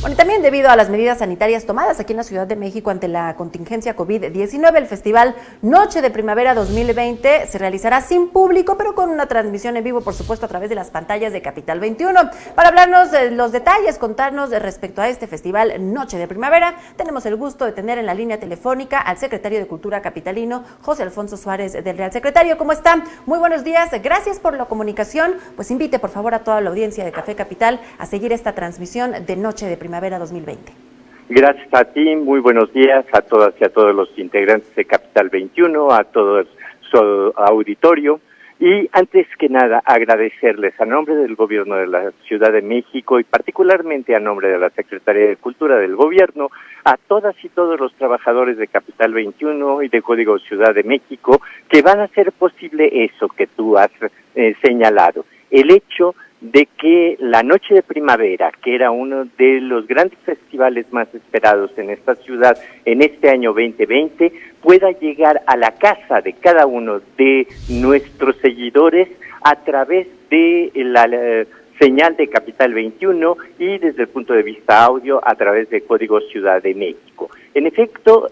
Bueno, y también debido a las medidas sanitarias tomadas aquí en la Ciudad de México ante la contingencia COVID-19, el Festival Noche de Primavera 2020 se realizará sin público, pero con una transmisión en vivo, por supuesto, a través de las pantallas de Capital 21. Para hablarnos de los detalles, contarnos respecto a este Festival Noche de Primavera, tenemos el gusto de tener en la línea telefónica al secretario de Cultura capitalino, José Alfonso Suárez del Real. Secretario, ¿cómo está? Muy buenos días, gracias por la comunicación. Pues invite, por favor, a toda la audiencia de Café Capital a seguir esta transmisión de Noche de Primavera 2020. Gracias a ti, muy buenos días a todas y a todos los integrantes de Capital 21, a todo su auditorio. Y antes que nada, agradecerles a nombre del Gobierno de la Ciudad de México y particularmente a nombre de la Secretaría de Cultura del Gobierno, a todas y todos los trabajadores de Capital 21 y de Código Ciudad de México que van a hacer posible eso que tú has señalado. El hecho de que la Noche de Primavera, que era uno de los grandes festivales más esperados en esta ciudad en este año 2020, pueda llegar a la casa de cada uno de nuestros seguidores a través de la señal de Capital 21 y desde el punto de vista audio a través de Código Ciudad de México. En efecto,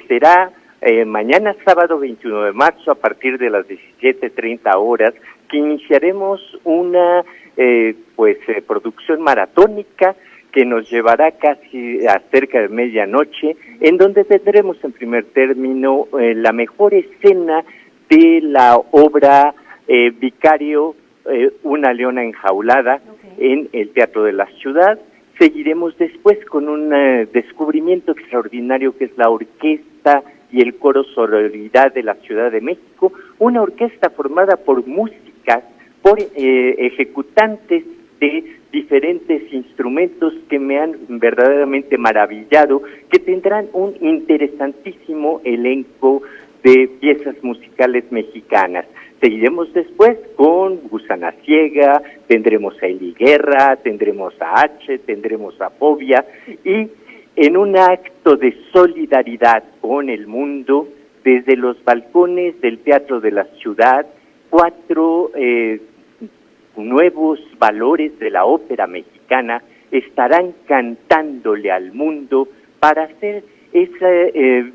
será mañana sábado 21 de marzo a partir de las 17:30 horas que iniciaremos una producción maratónica que nos llevará casi a cerca de medianoche, en donde tendremos en primer término la mejor escena de la obra Vicario, una leona enjaulada, en el Teatro de la Ciudad. Seguiremos después con un descubrimiento extraordinario que es la orquesta y el coro Sororidad de la Ciudad de México, una orquesta formada por músicas, por ejecutantes de diferentes instrumentos que me han verdaderamente maravillado, que tendrán un interesantísimo elenco de piezas musicales mexicanas. Seguiremos después con Gusana Ciega, tendremos a Eli Guerra, tendremos a H, tendremos a Fobia, y en un acto de solidaridad con el mundo, desde los balcones del Teatro de la Ciudad, 4 nuevos valores de la ópera mexicana estarán cantándole al mundo para hacer esa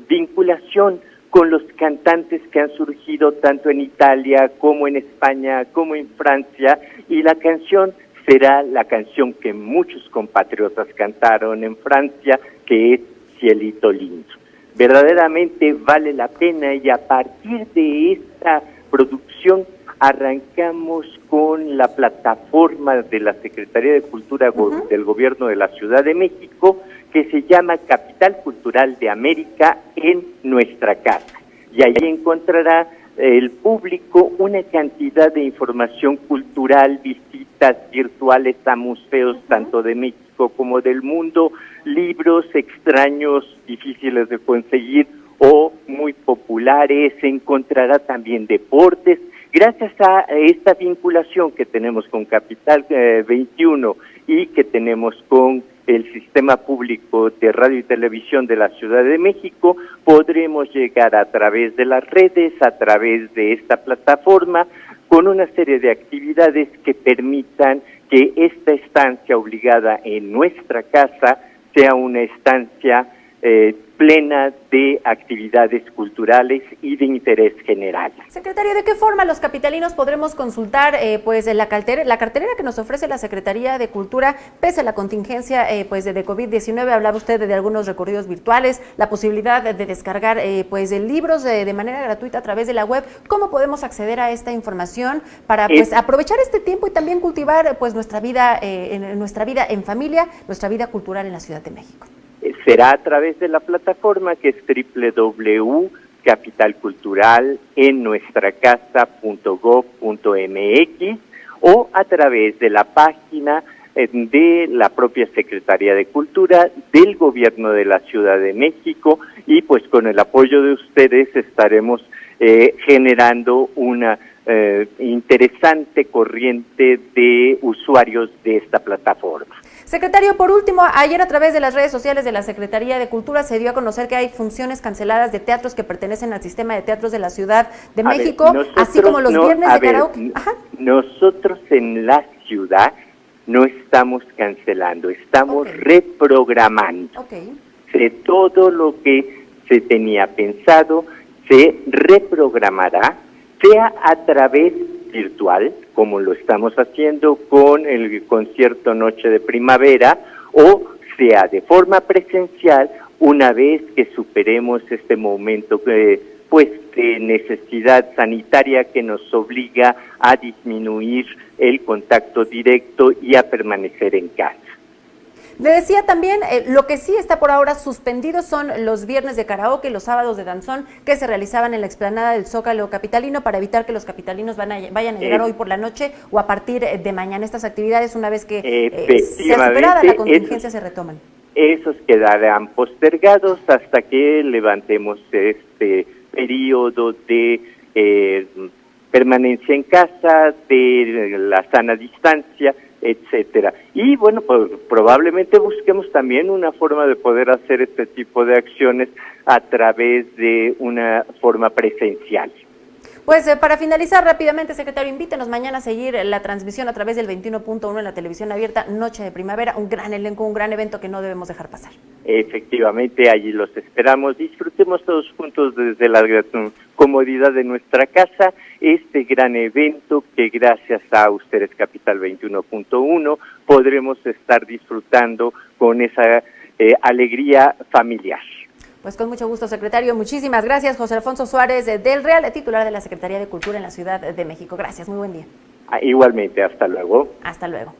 vinculación con los cantantes que han surgido tanto en Italia como en España como en Francia, y la canción será la canción que muchos compatriotas cantaron en Francia, que es Cielito Lindo. Verdaderamente vale la pena, y a partir de esta producción arrancamos con la plataforma de la Secretaría de Cultura del Gobierno de la Ciudad de México, que se llama Capital Cultural de América en nuestra casa. Y ahí encontrará el público una cantidad de información cultural, visitas virtuales a museos tanto de México como del mundo, libros extraños, difíciles de conseguir o muy populares. Se encontrará también deportes. Gracias a esta vinculación que tenemos con Capital 21 y que tenemos con el Sistema Público de Radio y Televisión de la Ciudad de México, podremos llegar a través de las redes, a través de esta plataforma, con una serie de actividades que permitan que esta estancia obligada en nuestra casa sea una estancia plena de actividades culturales y de interés general. Secretario, ¿de qué forma los capitalinos podremos consultar la cartelera que nos ofrece la Secretaría de Cultura pese a la contingencia de COVID-19? Hablaba usted de algunos recorridos virtuales, la posibilidad de descargar de libros de manera gratuita a través de la web. ¿Cómo podemos acceder a esta información para aprovechar este tiempo y también cultivar nuestra vida en familia, nuestra vida cultural en la Ciudad de México? Será a través de la plataforma que es www.capitalculturalennuestracasa.gov.mx o a través de la página de la propia Secretaría de Cultura del Gobierno de la Ciudad de México, y pues con el apoyo de ustedes estaremos generando una interesante corriente de usuarios de esta plataforma. Secretario, por último, ayer a través de las redes sociales de la Secretaría de Cultura se dio a conocer que hay funciones canceladas de teatros que pertenecen al sistema de teatros de la Ciudad de México, así como los viernes de karaoke. Nosotros en la ciudad no estamos cancelando, estamos Ok. reprogramando. Ok. De todo lo que se tenía pensado se reprogramará, sea a través virtual, como lo estamos haciendo con el concierto Noche de Primavera, o sea de forma presencial una vez que superemos este momento pues de necesidad sanitaria que nos obliga a disminuir el contacto directo y a permanecer en casa. Le decía también, lo que sí está por ahora suspendido son los viernes de karaoke y los sábados de danzón que se realizaban en la explanada del Zócalo capitalino para evitar que los capitalinos vayan a llegar hoy por la noche o a partir de mañana. Estas actividades, una vez que sea superada la contingencia, se retoman. Esos quedarán postergados hasta que levantemos este periodo de permanencia en casa, de la sana distancia, etcétera. Y bueno, pues probablemente busquemos también una forma de poder hacer este tipo de acciones a través de una forma presencial. Pues para finalizar rápidamente, secretario, invítenos mañana a seguir la transmisión a través del 21.1 en la televisión abierta, Noche de Primavera, un gran elenco, un gran evento que no debemos dejar pasar. Efectivamente, allí los esperamos. Disfrutemos todos juntos desde la comodidad de nuestra casa este gran evento que gracias a ustedes Capital 21.1 podremos estar disfrutando con esa alegría familiar. Pues con mucho gusto, secretario. Muchísimas gracias, José Alfonso Suárez del Real, titular de la Secretaría de Cultura en la Ciudad de México. Gracias, muy buen día. Igualmente, hasta luego. Hasta luego.